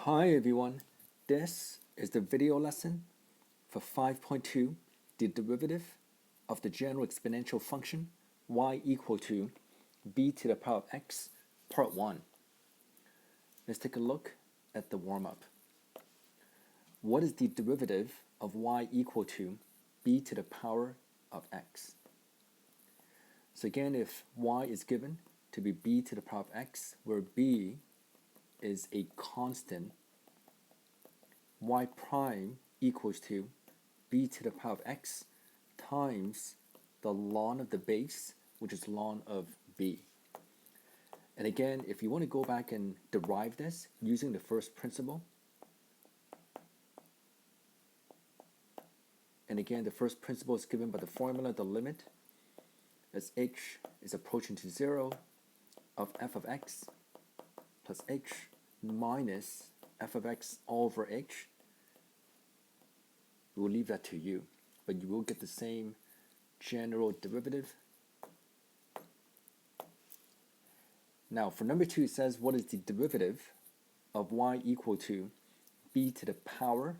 Hi everyone, this is the video lesson for 5.2, the derivative of the general exponential function y equal to b to the power of x, part 1. Let's take a look at the warm-up. What is the derivative of y equal to b to the power of x? So again, if y is given to be b to the power of x, where b is a constant, y prime equals to b to the power of x times the ln of the base, which is ln of b. And again, if you want to go back and derive this using the first principle, and again, the first principle is given by the formula, the limit, as h is approaching to 0 of f of x plus h minus f of x over h. We'll leave that to you, but you will get the same general derivative. Now for number 2, it says what is the derivative of y equal to b to the power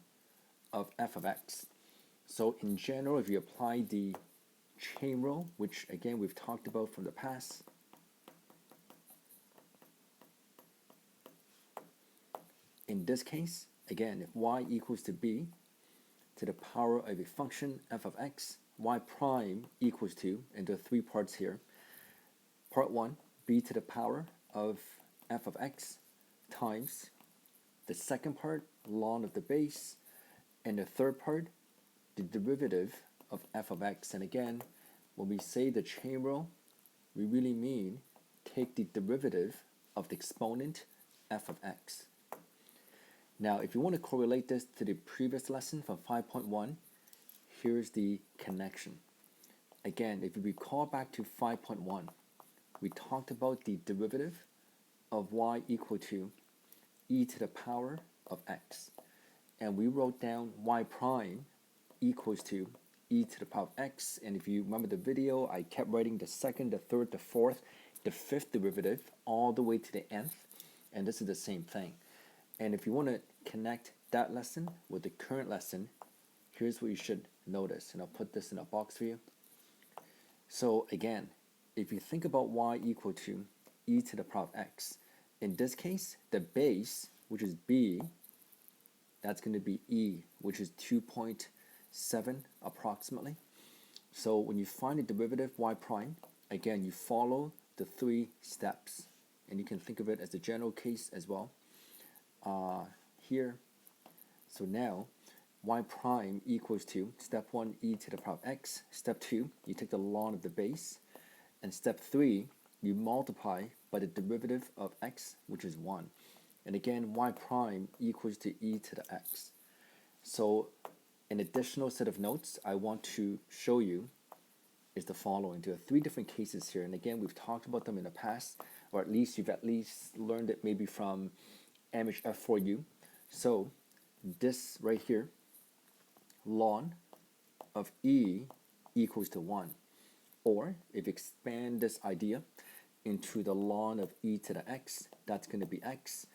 of f of x. So in general, if you apply the chain rule, which again we've talked about from the past, in this case, again, if y equals to b to the power of a function f of x, y prime equals to, and there are 3 parts here. Part 1, b to the power of f of x times the second part, ln of the base, and the third part, the derivative of f of x. And again, when we say the chain rule, we really mean take the derivative of the exponent f of x. Now, if you want to correlate this to the previous lesson from 5.1, here's the connection. Again, if you recall back to 5.1, we talked about the derivative of y equal to e to the power of x. And we wrote down y prime equals to e to the power of x. And if you remember the video, I kept writing the second, the third, the fourth, the fifth derivative all the way to the nth. And this is the same thing. And if you want to connect that lesson with the current lesson, here's what you should notice. And I'll put this in a box for you. So again, if you think about y equal to e to the power of x, in this case, the base, which is b, that's going to be e, which is 2.7 approximately. So when you find the derivative y prime, again, you follow the 3 steps. And you can think of it as the general case as well. Here, so now y prime equals to step 1 e to the power of x, step 2 you take the ln of the base, and step 3 you multiply by the derivative of x, which is 1. And again, y prime equals to e to the x. So an additional set of notes I want to show you is the following. There are 3 different cases here, and again, we've talked about them in the past, or at least you've learned it maybe from MHF4U. So this right here, ln of e equals to 1. Or if you expand this idea into the ln of e to the x, that's going to be x.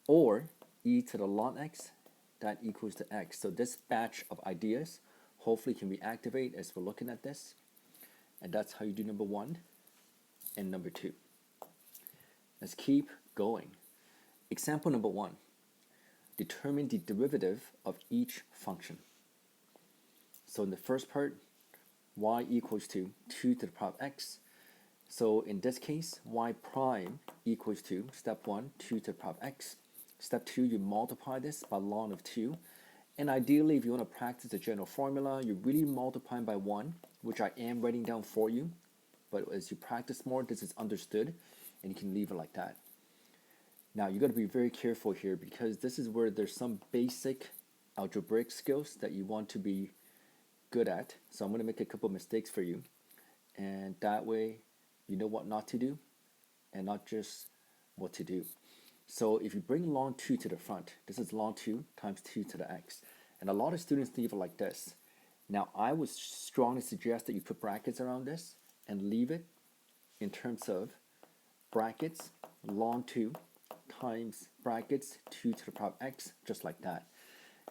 Or e to the ln x, that equals to x. So this batch of ideas hopefully can reactivate as we're looking at this. And that's how you do number 1 and number 2. Let's keep going. Example number 1. Determine the derivative of each function. So in the first part, y equals to 2 to the power of x. So in this case, y prime equals to, step 1, 2 to the power of x. Step 2, you multiply this by ln of 2. And ideally, if you want to practice the general formula, you're really multiplying by 1, which I am writing down for you. But as you practice more, this is understood, and you can leave it like that. Now, you got to be very careful here, because this is where there's some basic algebraic skills that you want to be good at. So I'm going to make a couple mistakes for you, and that way you know what not to do and not just what to do. So if you bring ln 2 to the front, this is ln 2 times 2 to the x. And a lot of students leave it like this. Now, I would strongly suggest that you put brackets around this and leave it in terms of brackets ln 2 times brackets 2 to the power of x, just like that.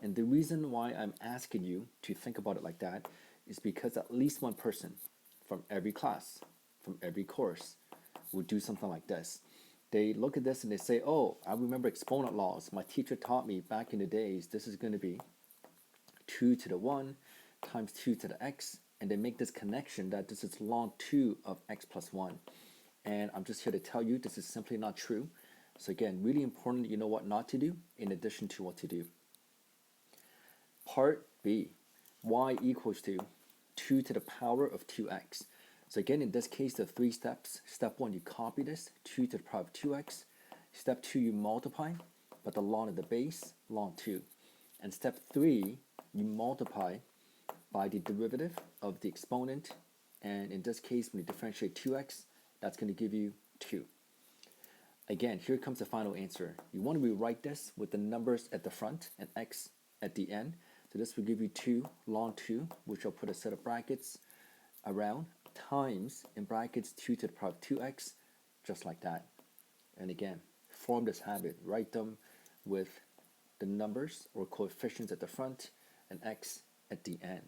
And the reason why I'm asking you to think about it like that is because at least one person from every class, from every course, will do something like this. They look at this and they say, oh, I remember exponent laws. My teacher taught me back in the days, this is going to be 2 to the 1 times 2 to the x, and they make this connection that this is ln 2 of x plus 1. And I'm just here to tell you this is simply not true. So again, really important, you know what not to do in addition to what to do. Part B, y equals to 2 to the power of 2x. So again, in this case, the 3 steps. Step 1, you copy this, 2 to the power of 2x. Step 2, you multiply, but the ln of the base, ln 2. And step 3, you multiply by the derivative of the exponent. And in this case, when you differentiate 2x, that's going to give you 2. Again, here comes the final answer. You want to rewrite this with the numbers at the front and x at the end. So this will give you 2 ln 2, which I'll put a set of brackets around, times, in brackets, 2 to the power of 2x, just like that. And again, form this habit. Write them with the numbers or coefficients at the front and x at the end.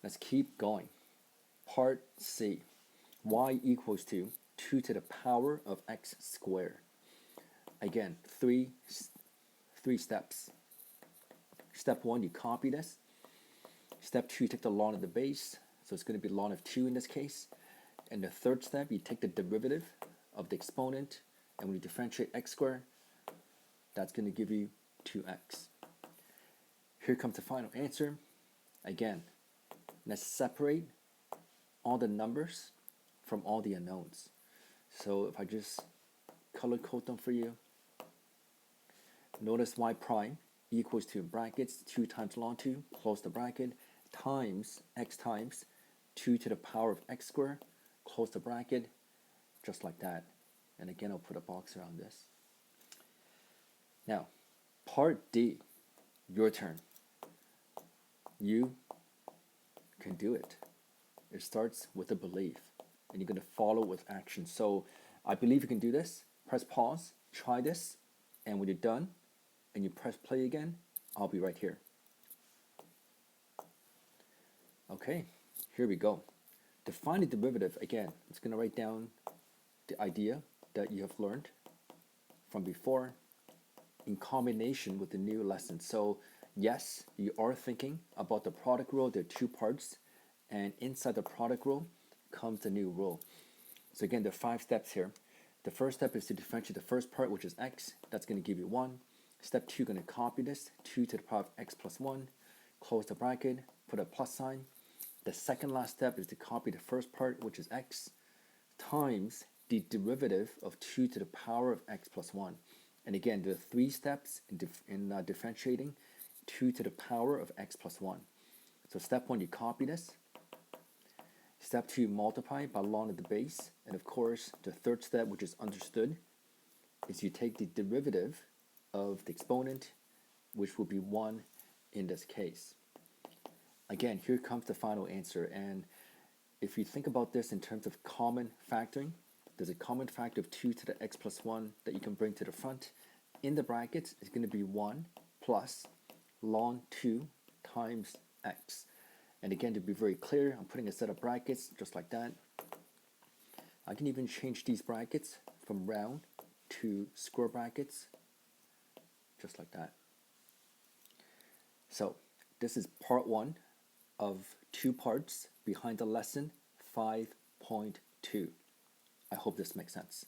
Let's keep going. Part C, y equals to 2 to the power of x squared. Again, three steps. Step 1, you copy this. Step 2, you take the ln of the base, so it's going to be ln of 2 in this case. And the third step, you take the derivative of the exponent, and when you differentiate x squared, that's going to give you 2x. Here comes the final answer. Again, let's separate all the numbers from all the unknowns. So if I just color code them for you, notice y prime equals to brackets 2 times ln 2, close the bracket, times x times 2 to the power of x squared, close the bracket, just like that. And again, I'll put a box around this. Now, part D, your turn. You can do it. It starts with a belief, and you're going to follow with action. So I believe you can do this. Press pause, try this, and when you're done and you press play again, I'll be right here. Okay, here we go. To find the derivative, again, it's going to write down the idea that you have learned from before in combination with the new lesson. So yes, you are thinking about the product rule. There are 2 parts, and inside the product rule comes the new rule. So again, there are 5 steps here. The first step is to differentiate the first part, which is x. That's going to give you 1. Step 2, going to copy this, 2 to the power of x plus 1. Close the bracket, put a plus sign. The second last step is to copy the first part, which is x, times the derivative of 2 to the power of x plus 1. And again, there are 3 steps in differentiating 2 to the power of x plus 1. So step 1, you copy this. Step 2, multiply by ln of the base. And of course, the third step, which is understood, is you take the derivative of the exponent, which will be 1 in this case. Again, here comes the final answer. And if you think about this in terms of common factoring, there's a common factor of 2 to the x plus 1 that you can bring to the front. In the brackets, it's going to be 1 plus ln 2 times x. And again, to be very clear, I'm putting a set of brackets just like that. I can even change these brackets from round to square brackets, just like that. So this is part 1 of 2 parts behind the lesson 5.2. I hope this makes sense.